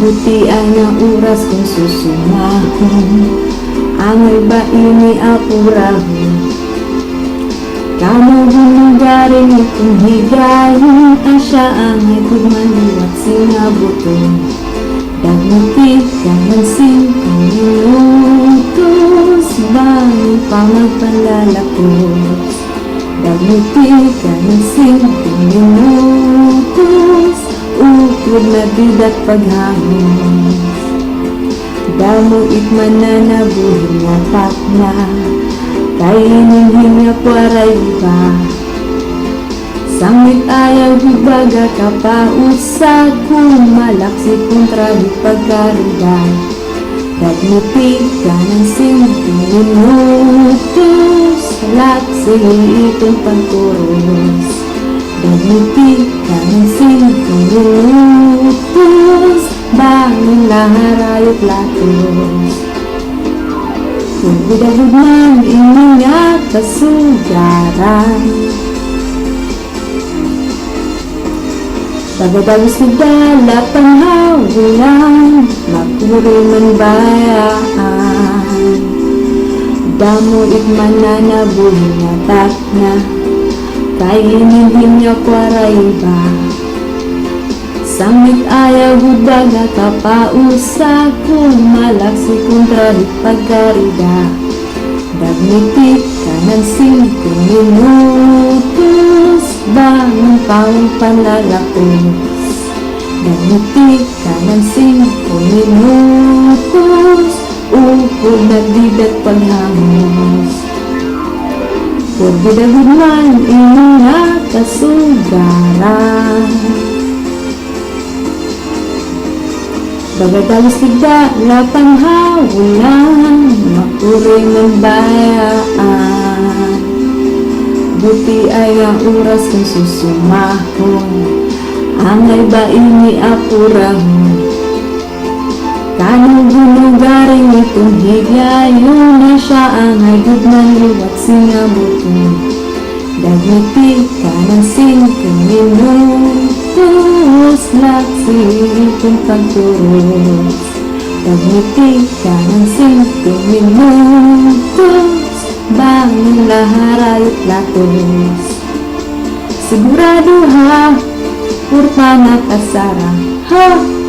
Buti ay nga oras kung susumahon, angay ba ini apurahon. Kamo hulugaring itong higayon, asya angay kung maliwat sinabuton. Daguti kanan sintong minutos, bangin pa magpanlalakos. Daguti kanan sintong minutos, ukod na bidat paghangos. Damo itman na nabuhin nga takna, kainin hinga kwaray iba. Sangit ayaw hibaga kapausag, kung malaksi kontra hipagkarida. Dagmuti ka ng sinting minutos, laksi itong pagturos. Dagmuti ka ng sinting minutos, bangin laharayot latos. Kung bidahod man iningat kasugaran, pagdagos ni dala panghawilan, magpuri man bayaan. Damo itman na nabuhin nga takna, kainin hinya kwaray iba. Sangit ayaw hudaga kapausa, kung malaksi kontra hipagkarida. Dagnitik ka ng 5 minutos, bangin pang panlalakos. Dagnitik ka ng 5 minutos, ukod na bidat paghangos. Pagdidahod man iningat kasugaran, bagadalos tigda lapang hawilan, makuring ng bayaan. Buti ay ang oras kung susumahon, angay ba ini apurahon. Kanong hulugaring itong higayon, na siya angay gudman liwat sinabuton. Dagiti ka ng 5 minutos, laksi itong pagturos. Dagiti ka ng 5 minutos, bangin laharayot latos. Sigurado ha, purta na kasara ha.